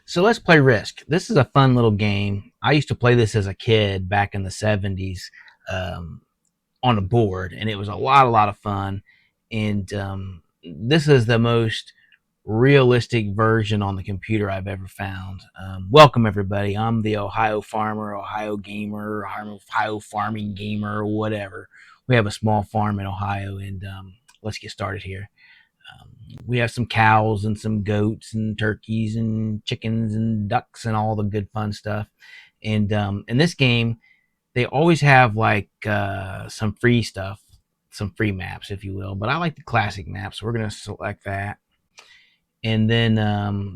So let's play Risk. This is a fun little game. I used to play this as a kid back in the 70s um, on a board, and it was a lot of fun. And this is the most realistic version on the computer I've ever found. Welcome, everybody. I'm the Ohio farmer, Ohio gamer, Ohio farming gamer, or whatever. We have a small farm in Ohio, and let's get started here. Um, we have some cows and some goats and turkeys and chickens and ducks and all the good fun stuff. And in this game, they always have like some free stuff, some free maps, if you will. But I like the classic maps, so we're gonna select that. And then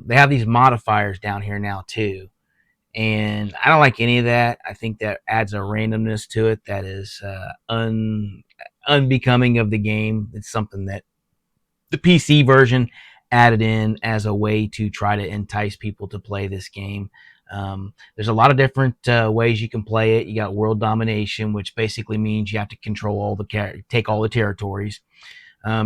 they have these modifiers down here now too. And I don't like any of that. I think that adds a randomness to it that is unbecoming of the game. It's something that the PC version added in as a way to try to entice people to play this game. There's a lot of different ways you can play it. You got world domination, which basically means you have to control take all the territories.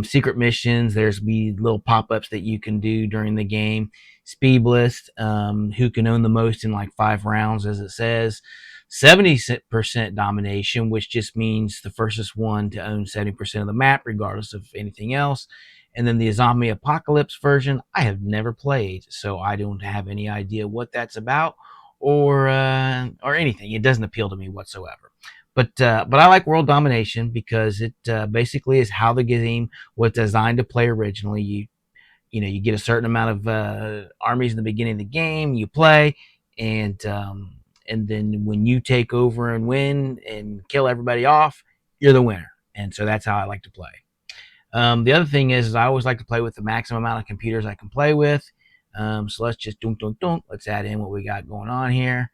Secret missions. There's be little pop-ups that you can do during the game. Speed list. Who can own the most in like 5 rounds, as it says. 70% domination, which just means the first one to own 70% of the map, regardless of anything else. And then the zombie apocalypse version, I have never played, so I don't have any idea what that's about or anything. It doesn't appeal to me whatsoever. But I like world domination because it basically is how the game was designed to play originally. You get a certain amount of armies in the beginning of the game. You play, and then when you take over and win and kill everybody off, you're the winner. And so that's how I like to play. The other thing is I always like to play with the maximum amount of computers I can play with. So let's just let's add in what we got going on here.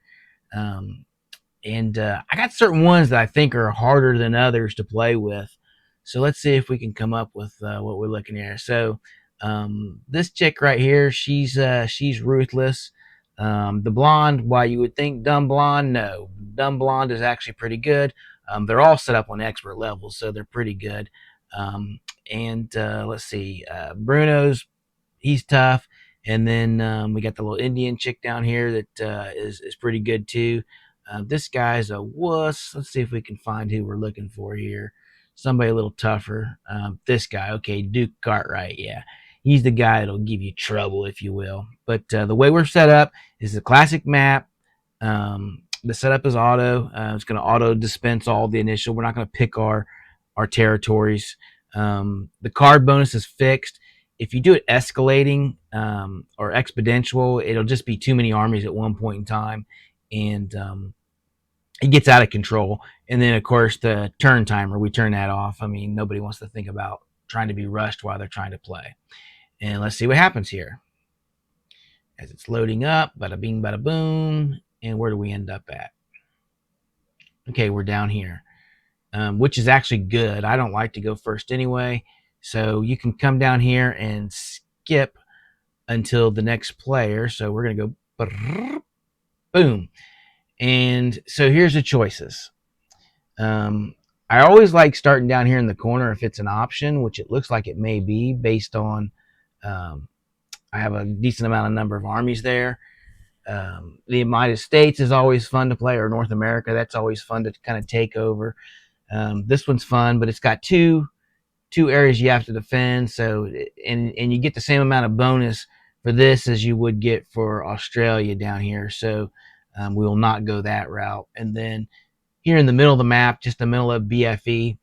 Um, and I got certain ones that I think are harder than others to play with. So let's see if we can come up with what we're looking here. So this chick right here, she's ruthless. The blonde, why you would think dumb blonde, no, dumb blonde is actually pretty good. They're all set up on expert levels, so they're pretty good. And let's see, Bruno's, he's tough. And then we got the little Indian chick down here that is pretty good too. This guy's a wuss. Let's see if we can find who we're looking for here. Somebody a little tougher. This guy, okay, Duke Cartwright, yeah. He's the guy that'll give you trouble, if you will. But the way we're set up is the classic map. The setup is auto. It's going to auto dispense all the initial. We're not going to pick our territories. The card bonus is fixed. If you do it escalating or exponential, it'll just be too many armies at one point in time, and it gets out of control. And then, of course, the turn timer, we turn that off. I mean, nobody wants to think about trying to be rushed while they're trying to play. And let's see what happens here. As it's loading up, bada bing, bada boom. And where do we end up at? Okay, we're down here, which is actually good. I don't like to go first anyway. So you can come down here and skip until the next player. So we're going to go boom. And so here's the choices. I always like starting down here in the corner if it's an option, which it looks like it may be based on I have a decent amount of number of armies there. The United States is always fun to play, or North America. That's always fun to kind of take over. This one's fun, but it's got two areas you have to defend. So and you get the same amount of bonus for this as you would get for Australia down here. So we will not go that route. And then here in the middle of the map, just the middle of BFE,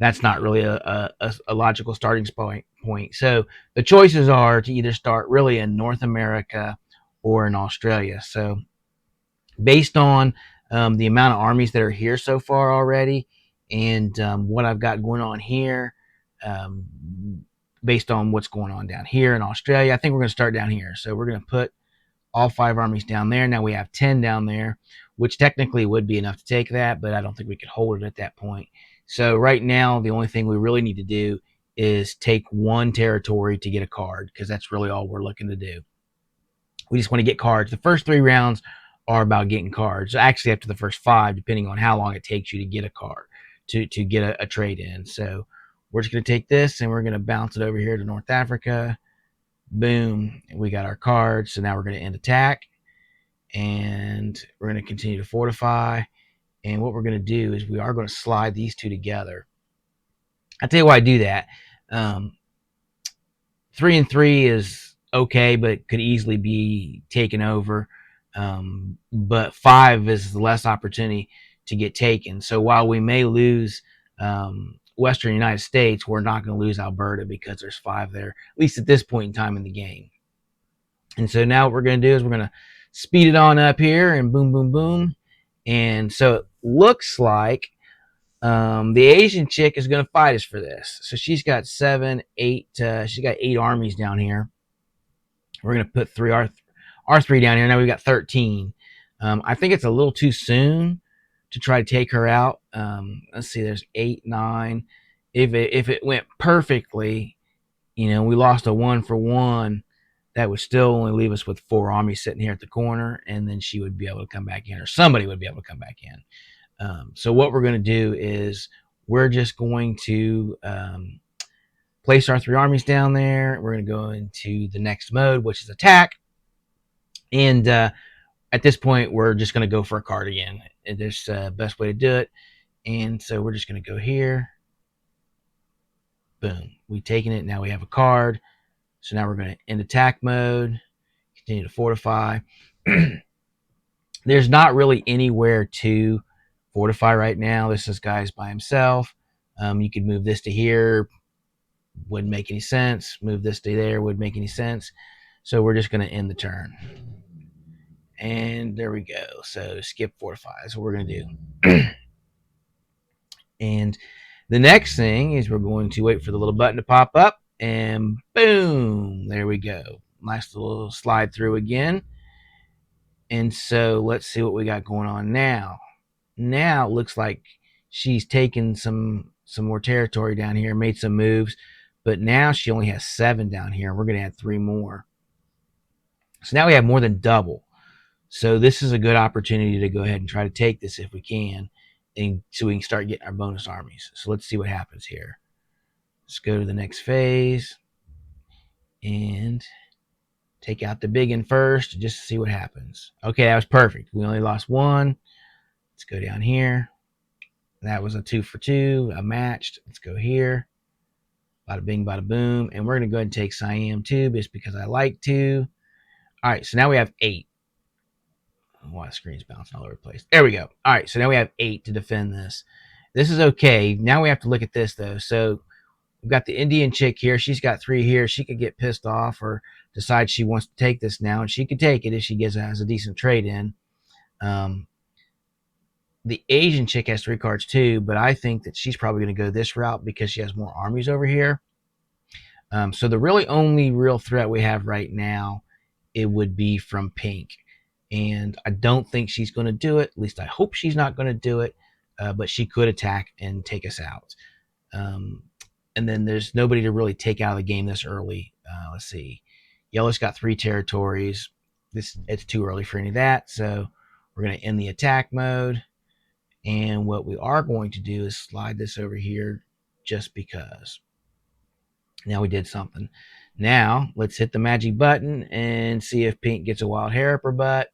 that's not really a logical starting point. So the choices are to either start really in North America or in Australia. So based on the amount of armies that are here so far already, and what I've got going on here, based on what's going on down here in Australia, I think we're going to start down here. So we're going to put all 5 armies down there. Now we have 10 down there, which technically would be enough to take that, but I don't think we could hold it at that point. So right now, the only thing we really need to do is take 1 territory to get a card, because that's really all we're looking to do. We just want to get cards. The first 3 rounds are about getting cards. Actually, after the first 5, depending on how long it takes you to get a card, to get a trade in. So we're just going to take this and we're going to bounce it over here to North Africa. Boom. We got our cards. So now we're going to end attack. And we're going to continue to fortify. And what we're going to do is we are going to slide these two together. I'll tell you why I do that. 3-3 is okay, but could easily be taken over. But 5 is less opportunity to get taken. So while we may lose Western United States, we're not going to lose Alberta because there's 5 there, at least at this point in time in the game. And so now what we're going to do is we're going to speed it on up here and boom, boom, boom. And so it looks like the Asian chick is going to fight us for this. So she's got 7, 8. She's got 8 armies down here. We're going to put 3 R3 down here. Now we've got 13. I think it's a little too soon to try to take her out. Let's see. There's 8, 9. If it went perfectly, we lost a 1-for-1. That would still only leave us with 4 armies sitting here at the corner, and then she would be able to come back in, or somebody would be able to come back in. So what we're going to do is we're just going to place our 3 armies down there. We're going to go into the next mode, which is attack. And at this point, we're just going to go for a card again. There's the best way to do it. And so we're just going to go here. Boom. We've taken it. Now we have a card. So now we're going to end attack mode. Continue to fortify. There's not really anywhere to fortify right now. This guy's by himself. You could move this to here. Wouldn't make any sense. Move this to there. Wouldn't make any sense. So we're just going to end the turn. And there we go. So skip fortify. That's what we're going to do. And the next thing is we're going to wait for the little button to pop up. And boom. There we go. Nice little slide through again. And so let's see what we got going on now. Now it looks like she's taken some more territory down here, made some moves, but now she only has 7 down here. We're going to add 3 more. So now we have more than double. So this is a good opportunity to go ahead and try to take this if we can, and so we can start getting our bonus armies. So let's see what happens here. Let's go to the next phase and take out the big one first just to see what happens. Okay, that was perfect. We only lost 1. Let's go down here. That was a 2-for-2, a matched. Let's go here. Bada bing, bada boom. And we're going to go ahead and take Siam too, just because I like to. All right, so now we have 8. Why the screen's bouncing all over the place. There we go. All right, so now we have 8 to defend this. This is okay. Now we have to look at this, though. So we've got the Indian chick here. She's got 3 here. She could get pissed off or decide she wants to take this now, and she could take it if she has a decent trade in. The Asian chick has 3 cards too, but I think that she's probably going to go this route because she has more armies over here. So the really only real threat we have right now, it would be from pink. And I don't think she's going to do it. At least I hope she's not going to do it. But she could attack and take us out. And then there's nobody to really take out of the game this early. Let's see. Yellow's got 3 territories. It's too early for any of that. So we're going to end the attack mode. And what we are going to do is slide this over here just because. Now we did something. Now let's hit the magic button and see if pink gets a wild hair up her butt.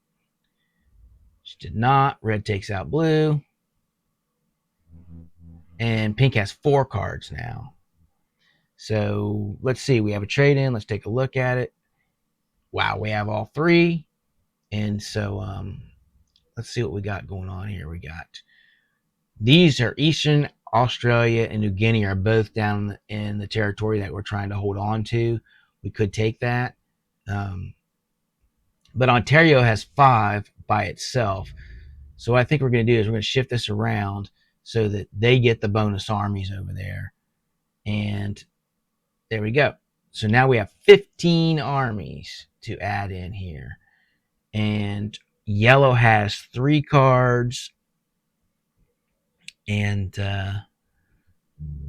She did not. Red takes out blue. And pink has 4 cards now. So let's see. We have a trade in. Let's take a look at it. Wow, we have all 3. And so let's see what we got going on here. We got these are Eastern Australia and New Guinea are both down in the territory that we're trying to hold on to. We could take that. But Ontario has 5 by itself. So what I think we're going to do is we're going to shift this around so that they get the bonus armies over there. And there we go. So now we have 15 armies to add in here. And yellow has 3 cards. And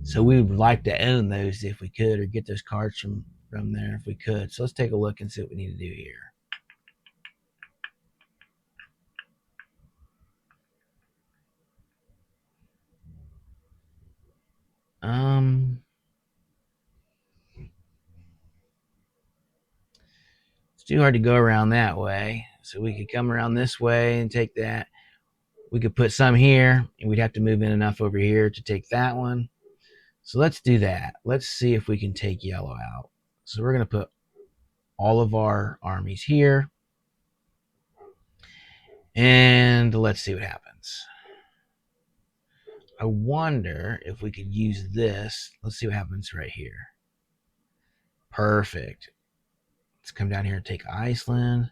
so we would like to own those if we could, or get those cards from there if we could. So let's take a look and see what we need to do here. It's too hard to go around that way. So we could come around this way and take that. We could put some here, and we'd have to move in enough over here to take that one. So let's do that. Let's see if we can take yellow out. So we're going to put all of our armies here. And let's see what happens. I wonder if we could use this. Let's see what happens right here. Perfect. Let's come down here and take Iceland.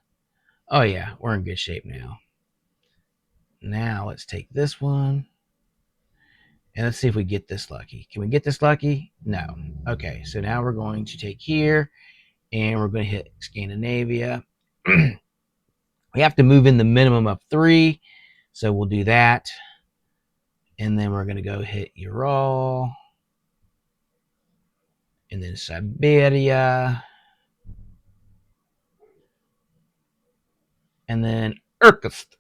Oh yeah, we're in good shape now. Now let's take this one. And let's see if we get this lucky. Can we get this lucky? No. Okay, so now we're going to take here, and we're going to hit Scandinavia. We have to move in the minimum of 3, so we'll do that. And then we're going to go hit Ural, and then Siberia, and then Irkutsk.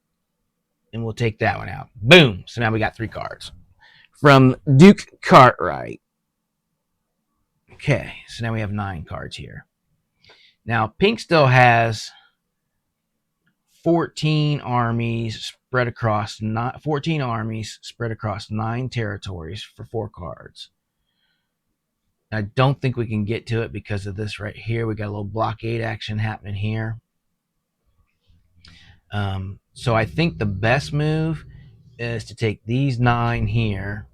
And we'll take that one out. Boom. So now we got 3 cards from Duke Cartwright. Okay, so now we have 9 cards here. Now, pink still has 14 armies spread across 9 territories for 4 cards. I don't think we can get to it because of this right here. We got a little blockade action happening here. So I think the best move is to take these 9 here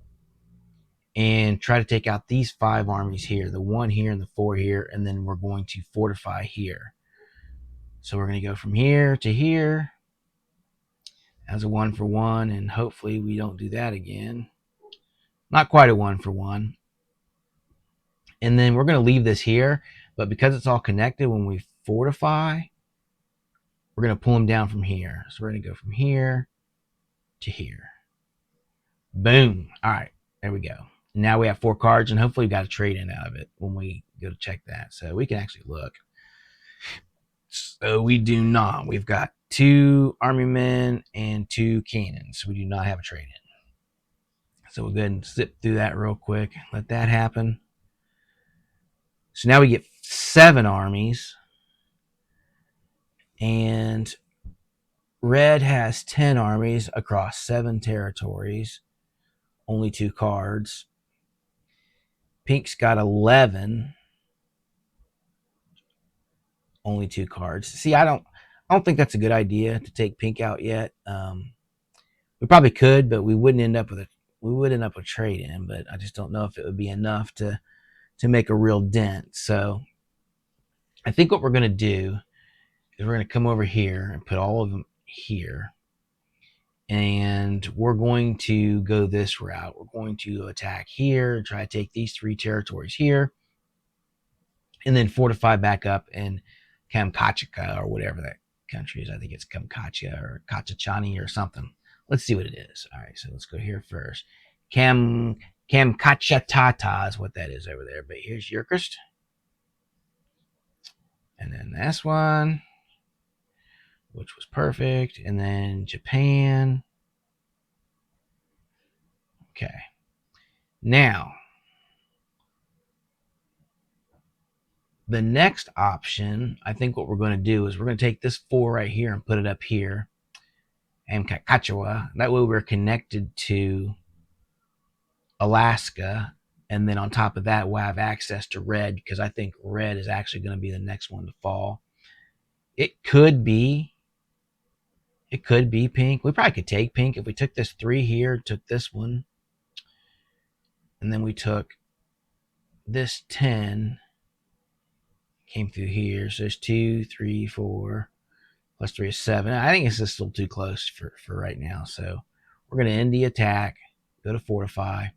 and try to take out these 5 armies here, the 1 here and the 4 here, and then we're going to fortify here. So we're going to go from here to here as a 1-for-1, and hopefully we don't do that again. Not quite a 1-for-1. And then we're going to leave this here, but because it's all connected, when we fortify, we're going to pull them down from here. So we're going to go from here to here. Boom. All right, there we go. Now we have 4 cards, and hopefully we got a trade in out of it when we go to check that. So we can actually look. So we do not. We've got 2 army men and 2 cannons. We do not have a trade in. So we'll go ahead and zip through that real quick. Let that happen. So now we get 7 armies. And red has 10 armies across 7 territories. Only 2 cards. Pink's got 11. Only 2 cards. See, I don't think that's a good idea to take pink out yet. We probably could, but we wouldn't end up with a trade in. But I just don't know if it would be enough to make a real dent. So I think what we're going to do is we're going to come over here and put all of them here. And we're going to go this route. We're going to attack here and try to take these 3 territories here. And then fortify back up in Kamchatka or whatever that country is. I think it's Kamchatka or Kachachani or something. Let's see what it is. All right, so let's go here first. Kamchatka is what that is over there. But here's Irkutsk. And then this one, which was perfect. And then Japan. Okay. Now, the next option, I think what we're going to do is we're going to take this 4 right here and put it up here. And Kakachua. That way we're connected to Alaska. And then on top of that, we'll have access to red, because I think red is actually going to be the next one to fall. It could be pink. We probably could take pink if we took this 3 here, took this one, and then we took this 10, came through here. So there's 2, 3, 4, plus 3 is 7. I think it's just still too close for right now. So we're going to end the attack, go to fortify,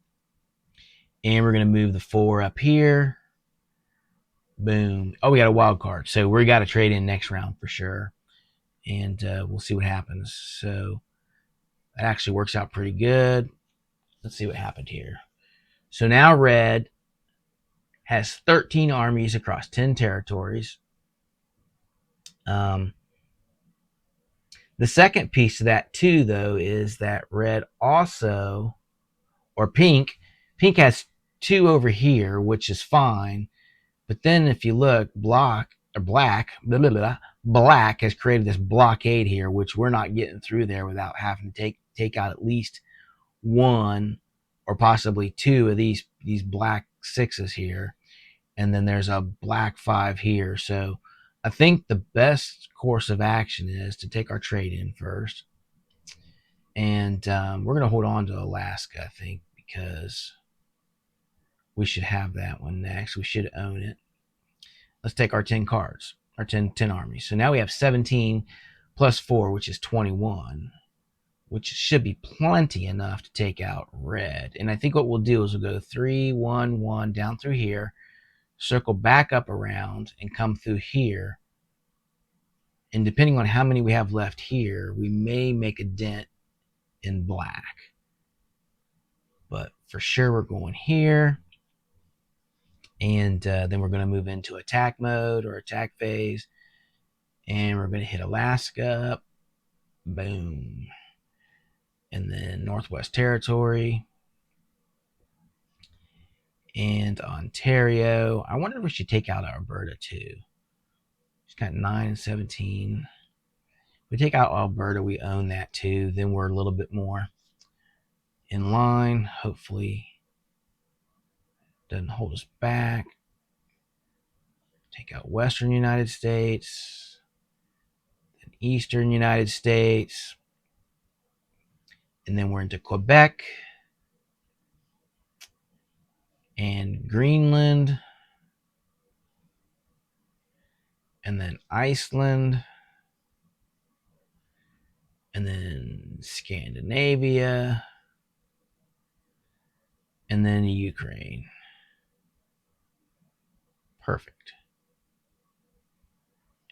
and we're going to move the 4 up here. Boom. Oh, we got a wild card. So we got to trade in next round for sure. And we'll see what happens. So that actually works out pretty good. Let's see what happened here. So now red has 13 armies across 10 territories. The second piece of that too, though, is that red also, or pink has 2 over here, which is fine. But then if you look, black, blah, blah, blah, black has created this blockade here, which we're not getting through there without having to take out at least one or possibly two of these black sixes here. And then there's a black five here. So I think the best course of action is to take our trade in first. And we're going to hold on to Alaska, I think, because we should have that one next. We should own it. Let's take our 10 cards, our 10 armies. So now we have 17 plus 4, which is 21, which should be plenty enough to take out red. And I think what we'll do is we'll go 3, 1, 1 down through here, circle back up around, and come through here. And depending on how many we have left here, we may make a dent in black. But for sure, we're going here. And then we're going to move into attack mode or attack phase. And we're going to hit Alaska. Boom. And then Northwest Territory. And Ontario. I wonder if we should take out Alberta too. She's got 9 and 17. If we take out Alberta, we own that too. Then we're a little bit more in line. Hopefully doesn't hold us back. Take out Western United States. Then Eastern United States. And then we're into Quebec. And Greenland. And then Iceland. And then Scandinavia. And then Ukraine. Perfect.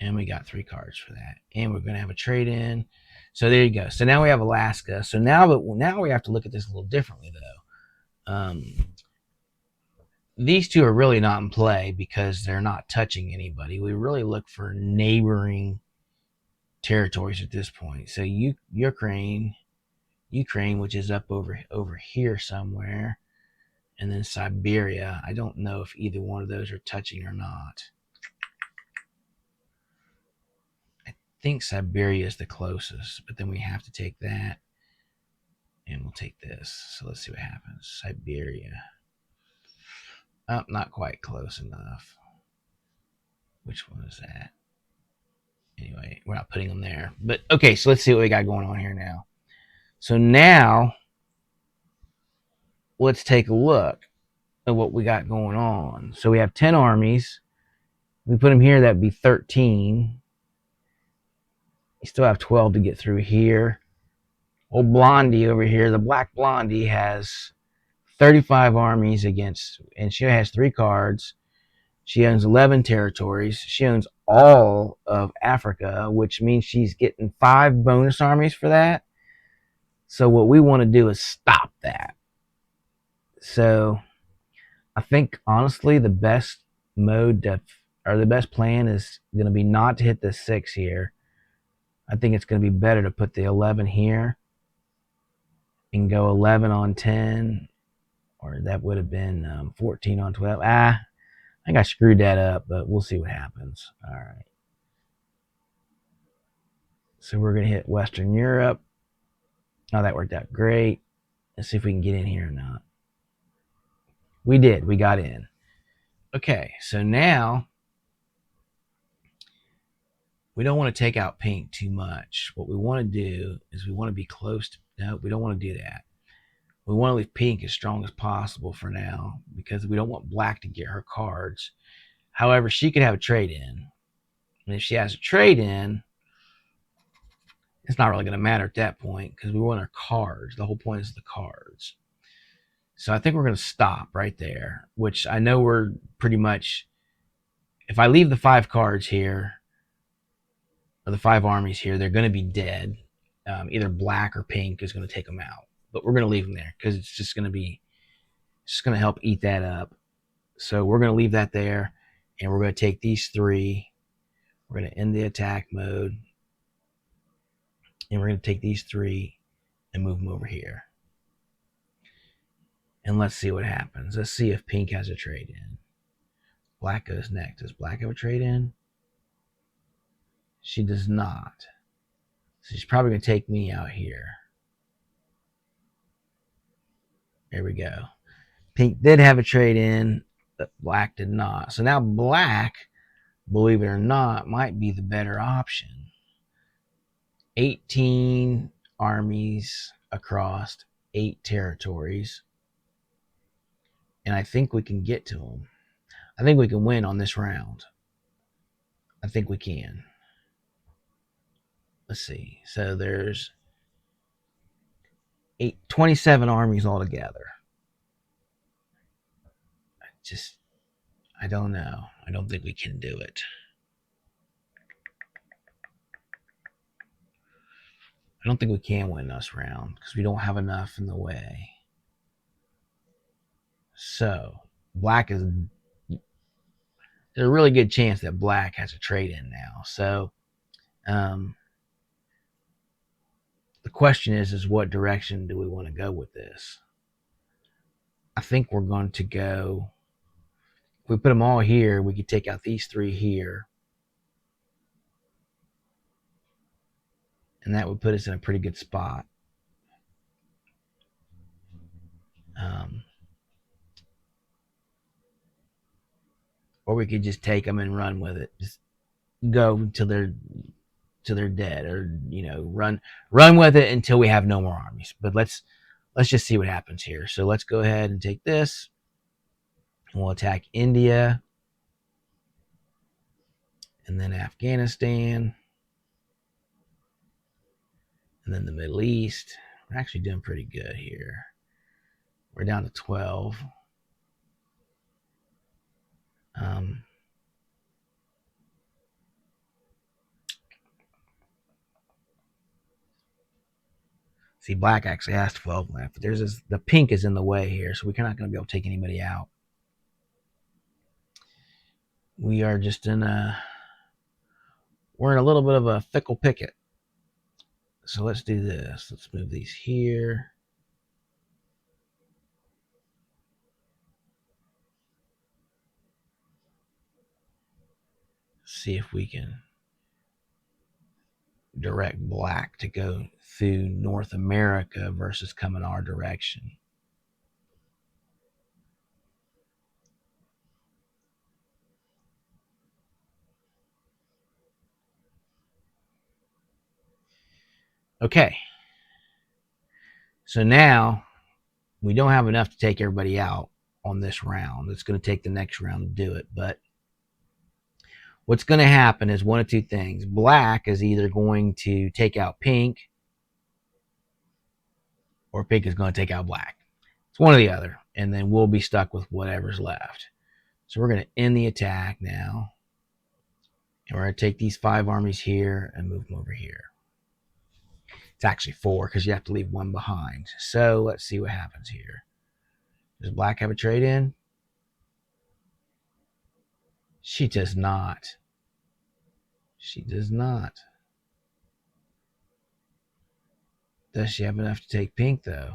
And we got 3 cards for that. And we're going to have a trade in. So there you go. So now we have Alaska. So now we have to look at this a little differently, though. These two are really not in play because they're not touching anybody. We really look for neighboring territories at this point. So Ukraine, which is up over here somewhere, and then Siberia. I don't know if either one of those are touching or not. I think Siberia is the closest, but then we have to take that, and we'll take this. So let's see what happens. Siberia. Oh, not quite close enough. Which one is that? Anyway, we're not putting them there. But okay, so let's see what we got going on here now. So now, let's take a look at what we got going on. So we have 10 armies. We put them here, that'd be 13. You still have 12 to get through here. Old Blondie over here, the Black Blondie, has 35 armies against, and she has 3 cards. She owns 11 territories. She owns all of Africa, which means she's getting 5 bonus armies for that. So what we want to do is stop that. So I think, honestly, the best mode or the best plan is going to be not to hit the 6 here. I think it's going to be better to put the 11 here and go 11 on 10, or that would have been 14 on 12. I think I screwed that up, but we'll see what happens. All right. So we're going to hit Western Europe. Oh, that worked out great. Let's see if we can get in here or not. We did. We got in. Okay, so now we don't want to take out pink too much. What we want to do is we want to be close to... No, we don't want to do that. We want to leave pink as strong as possible for now because we don't want black to get her cards. However, she could have a trade-in. And if she has a trade-in, it's not really going to matter at that point because we want our cards. The whole point is the cards. So I think we're going to stop right there, which I know we're pretty much... If I leave the 5 cards here, or the 5 armies here, they're going to be dead. Either black or pink is going to take them out. But we're going to leave them there because it's just going to help eat that up. So we're going to leave that there, and we're going to take these 3. We're going to end the attack mode, and we're going to take these 3 and move them over here. And let's see what happens. Let's see if pink has a trade-in. Black goes next. Does black have a trade-in? She does not. So she's probably going to take me out here. There we go. Pink did have a trade in, but black did not. So now black, believe it or not, might be the better option. 18 armies across 8 territories. And I think we can get to them. I think we can win on this round. I think we can. Let's see. So there's 27 armies altogether. I don't know. I don't think we can do it. I don't think we can win this round because we don't have enough in the way. So black is, there's a really good chance that black has a trade in now. So the question is what direction do we want to go with this? I think we're going to go, if we put them all here, we could take out these 3 here. And that would put us in a pretty good spot. Or we could just take them and run with it. Just go until they're dead, or run with it until we have no more armies. But let's just see what happens here. So let's go ahead and take this. And we'll attack India, and then Afghanistan, and then the Middle East. We're actually doing pretty good here. We're down to 12. See, black actually has 12 left. But the pink is in the way here, so we're not going to be able to take anybody out. We are just we're in a little bit of a fickle picket. So let's do this. Let's move these here. See if we can direct black to go through North America versus coming our direction. Okay. So now we don't have enough to take everybody out on this round. It's going to take the next round to do it. But what's going to happen is one of two things. Black is either going to take out pink, or pink is going to take out black. It's one or the other. And then we'll be stuck with whatever's left. So we're going to end the attack now. And we're going to take these 5 armies here and move them over here. It's actually 4 because you have to leave 1 behind. So let's see what happens here. Does black have a trade in? She does not. She does not. Does she have enough to take pink, though?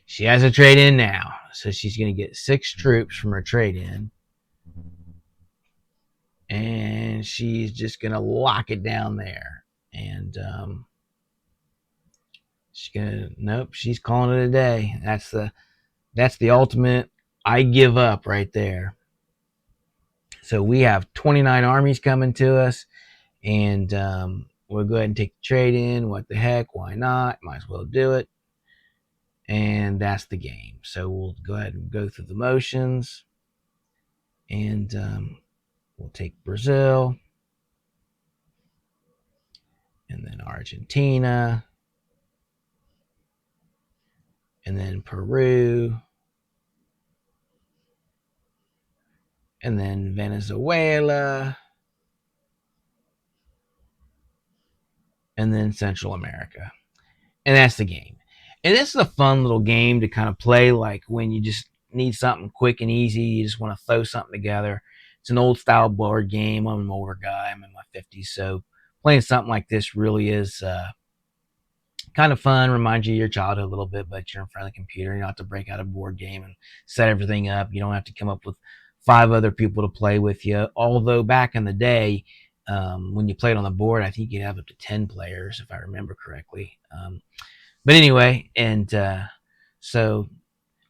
She has a trade in now. So she's going to get 6 troops from her trade in. And she's just going to lock it down there. And she's going to, nope, she's calling it a day. That's the ultimate I give up right there. So we have 29 armies coming to us. And we'll go ahead and take the trade in. What the heck? Why not? Might as well do it. And that's the game. So we'll go ahead and go through the motions. And we'll take Brazil. And then Argentina. And then Peru. And then Venezuela. And then Central America. And that's the game. And this is a fun little game to kind of play, like when you just need something quick and easy. You just want to throw something together. It's an old style board game. I'm an older guy. I'm in my 50s. So playing something like this really is kind of fun. Reminds you of your childhood a little bit, but you're in front of the computer. You don't have to break out a board game and set everything up. You don't have to come up with 5 other people to play with you. Although back in the day, when you played on the board, I think you'd have up to 10 players, if I remember correctly. But anyway, and so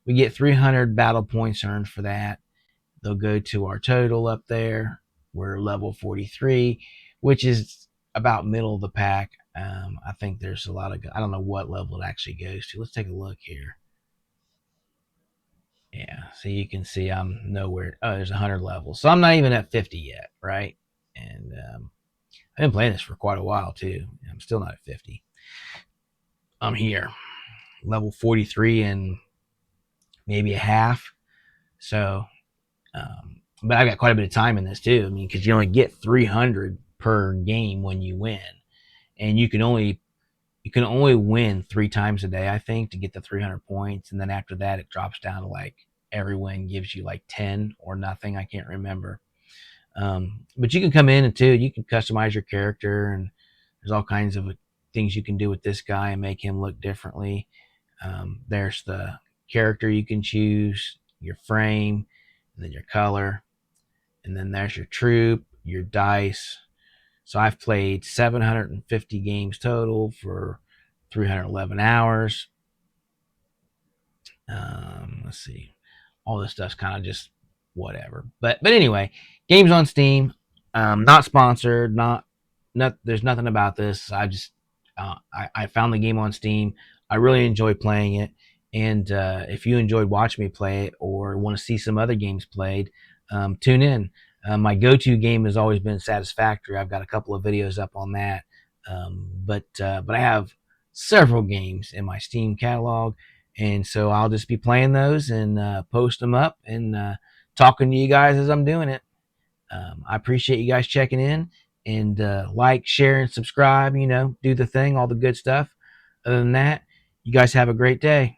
we get 300 battle points earned for that. They'll go to our total up there. We're level 43, which is about middle of the pack. I think there's a lot of, I don't know what level it actually goes to. Let's take a look here. Yeah, so you can see I'm nowhere. Oh, there's 100 levels. So I'm not even at 50 yet, right? And I've been playing this for quite a while too. I'm still not at 50. I'm here, level 43 and maybe a half. So, but I've got quite a bit of time in this too. I mean, because you only get 300 per game when you win, and you can only win 3 times a day, I think, to get the 300 points, and then after that, it drops down to like every win gives you like 10 or nothing. I can't remember. But you can come in and too, you can customize your character, and there's all kinds of things you can do with this guy and make him look differently. There's the character you can choose, your frame, and then your color, and then there's your troop, your dice. So I've played 750 games total for 311 hours. Let's see. All this stuff's kind of just whatever. But anyway, games on Steam. Not sponsored. Not. There's nothing about this. I found the game on Steam. I really enjoy playing it. And if you enjoyed watching me play it or want to see some other games played, tune in. My go-to game has always been Satisfactory. I've got a couple of videos up on that. But I have several games in my Steam catalog, and so I'll just be playing those and post them up and talking to you guys as I'm doing it. I appreciate you guys checking in, and like, share, and subscribe. Do the thing, all the good stuff. Other than that, you guys have a great day.